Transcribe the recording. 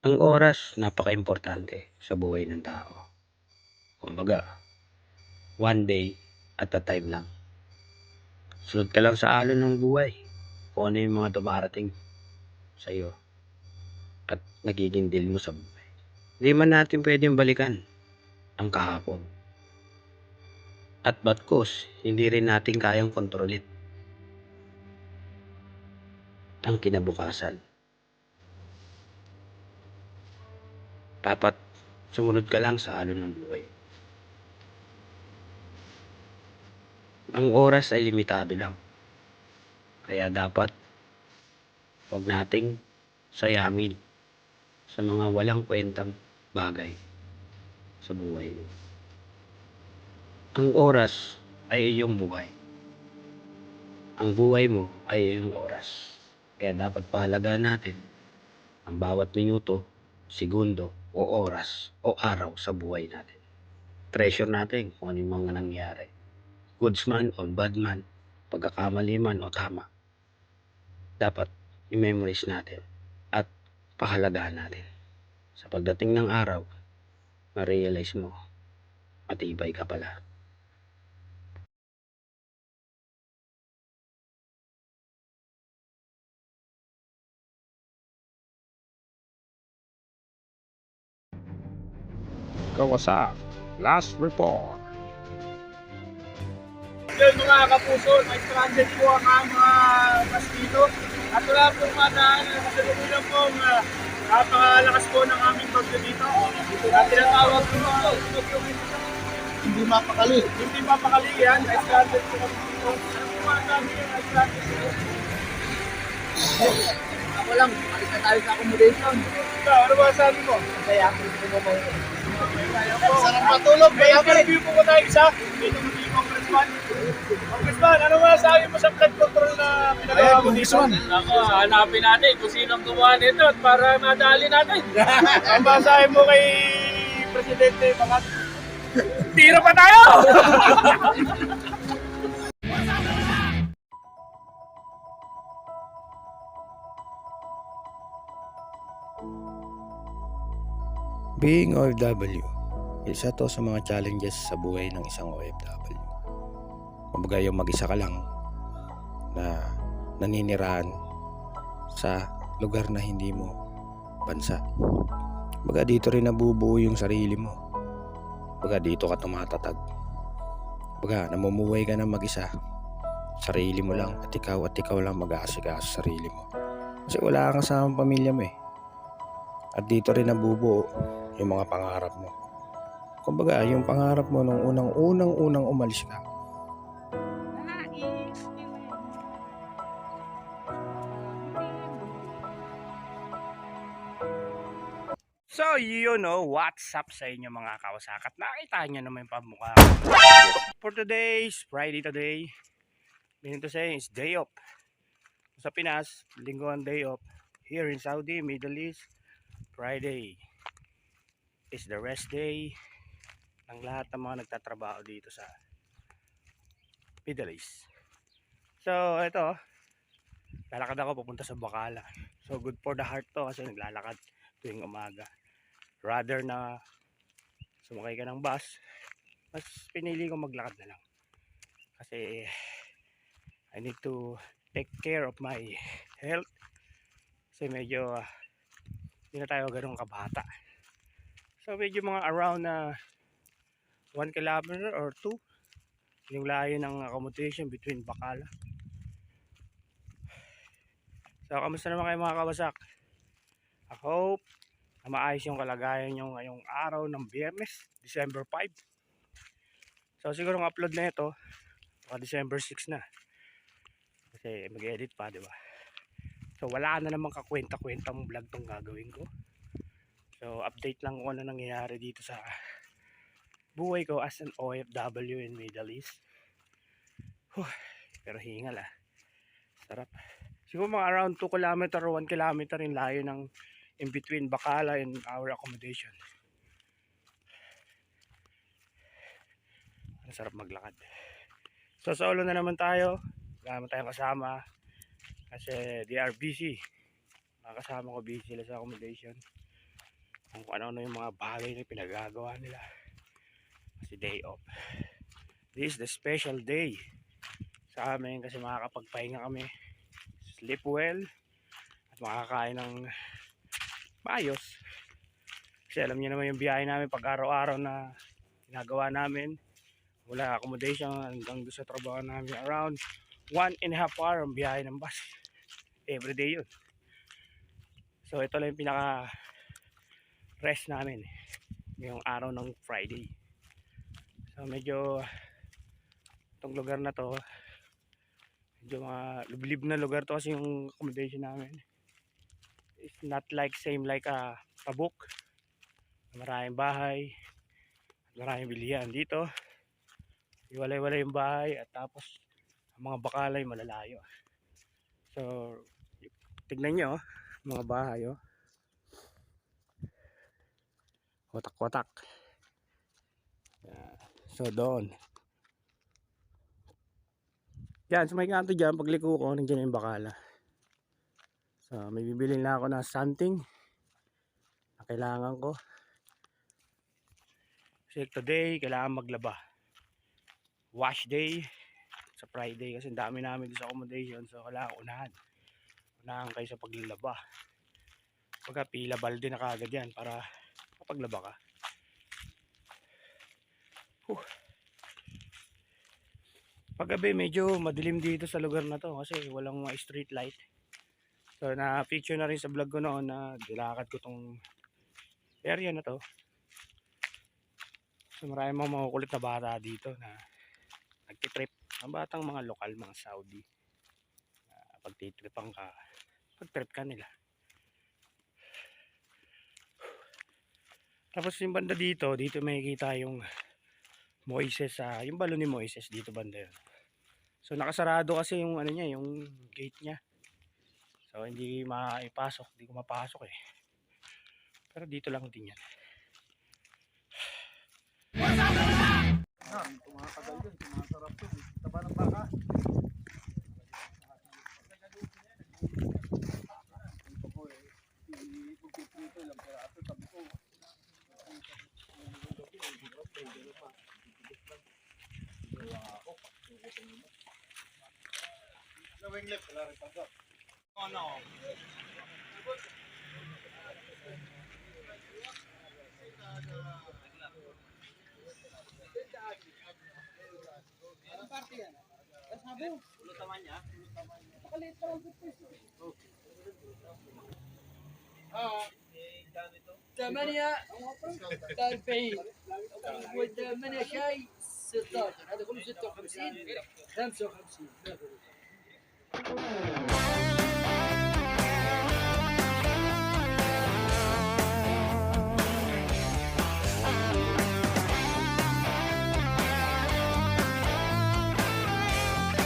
Ang oras napakaimportante sa buhay ng tao. Kumbaga, one day at a time lang. Sunod ka lang sa alon ng buhay kung ano yung mga dumarating sa'yo at nagiging deal mo sa buhay. Hindi man natin pwedeng balikan ang kahapon. At batkos, hindi rin natin kayang kontrolin ang kinabukasan. Dapat sumunod ka lang sa alon ng buhay. Ang oras ay limitado lang. Kaya dapat huwag nating sayamin sa mga walang kwentang bagay sa buhay. Ang oras ay iyong buhay. Ang buhay mo ay iyong oras. Kaya dapat pahalagahan natin ang bawat minuto, segundo, o oras, o araw sa buhay natin. Treasure natin kung ano yung mga nangyari. Goods man o bad man, pagkakamali man o tama. Dapat i-memorize natin at pahalagahan natin. Sa pagdating ng araw, ma-realize mo, matibay ka pala. Kawasak, last report. Yun mga kapuso, na-stranded po ang mga bus dito. At wala pong madaan na kasalukuyan pong napakalakas po ng aming bagyo dito. At tinatawag po Hindi mapakali. hindi mapakali yan, na-stranded po kami dito. Ano po mga dami yung na-stranded dito? Ako lang, alis na tayo sa accommodation. Ikaw, ano ba sabi mo? Kaya ako gusto mo mo. Sarap matulog. May interview po ko tayo isa. Dito mo si Congressman. Congressman, ano ba sabi mo sa flood control na pinagawa mo dito? Ako, hanapin natin kung sinong gumawa nito at para madali natin. Ang basahin mo kay Presidente Bakat. Tiro pa tayo! Being OFW, isa to sa mga challenges sa buhay ng isang OFW. Kumbaga yung mag-isa ka lang na naninirahan sa lugar na hindi mo bansa. Kumbaga dito rin nabubuo yung sarili mo. Kumbaga dito ka tumatatag. Kumbaga namumuhay ka na mag-isa. Sarili mo lang at ikaw lang mag-aasikaso sa sarili mo. Kasi wala kang kasamang pamilya mo eh. At dito rin nabubuo yung mga pangarap mo. Kumbaga, yung pangarap mo nung unang umalis ka. So, what's up sa inyo mga kawasakat? Nakita nyo naman yung pamukha. For today's, Friday today, meaning to say, it's day off. Sa Pinas, linggo ang day off. Here in Saudi, Middle East, Friday is the rest day ng lahat ng mga nagtatrabaho dito sa Middle East. So, ito, lalakad ako papunta sa Bacala. So, good for the heart to kasi naglalakad tuwing umaga. Rather na sumakay ka ng bus, mas pinili ko maglakad na lang. Kasi I need to take care of my health. Kasi medyo hindi na tayo ganun kabata. So medyo mga around na 1 kilometer or 2 yung layo ng accommodation between Bacala. So kamusta naman kayo mga kawasak? I hope na maayos yung kalagayan nyo ngayong araw ng Biyernes, December 5. So siguro ang upload na ito December 6 na. Kasi mag-edit pa, di ba? So wala na namang kakwenta-kwentang vlog tong gagawin ko. So update lang kung ano nangyayari dito sa buhay ko as an OFW in Middle East. Pero hingal sarap. Siguro mga around 2 kilometer or 1 kilometer yung layo ng in between Bacala and our accommodation. Ang sarap maglakad. So solo na naman tayo. Wala naman tayong kasama kasi they are busy. Mga kasama ko busy sila sa accommodation. kung ano-ano yung mga bagay na pinagagawa nila kasi day off. This is the special day sa amin kasi makakapagpahinga kami, sleep well, at makakain ng maayos. Kasi alam niyo naman yung biyahe namin pag araw-araw na ginagawa namin mula accommodation hanggang doon sa trabaho namin, around 1.5 hour ang biyahe ng bus everyday yun. So ito lang yung pinaka rest namin ngayong araw ng Friday. So medyo itong lugar na to medyo mga liblib na lugar to kasi yung accommodation namin it's not like same like Tabuk, maraming bahay, maraming bilihan. Dito iwalay-walay yung bahay at tapos ang mga bakalay malalayo. So tignan nyo mga bahay watak-watak. So doon yan sa may kanto dyan, pagliko ko nandiyan yung bakala. So may bibili na ako ng something na kailangan ko kasi today kailangan maglaba, wash day sa Friday kasi dami namin sa accommodation. So kailangan unahan kayo sa paglalaba. Pagka pila balde na kagad yan para mapaglaba ka. Paggabi medyo madilim dito sa lugar na to kasi walang mga street light. So na picture na rin sa vlog ko noon na dilakad ko tong area na to. So maraming mga makukulit na bata dito na nagtitrip. Ang batang mga lokal, mga Saudi. Pagtitripan ka, pagtrip ka nila. Tapos yung banda dito makikita yung Moises, yung balon ni Moises dito banda yun. So nakasarado kasi yung ano niya, yung gate niya. So hindi maipasok, hindi ko mapasok eh. Pero dito lang din yan. Tumatagal yun, tumasarap yun. Taba ng baka. Ito po ipagpiprito lang peraso. Sabi ko, gawing left, wala rin pagkat. Ano? Anong party yan? Kasabo? Ulo taman niya? Makalit pa ang peso. ثمانية تربية والثمانية شاي 16 هذا كله 56 55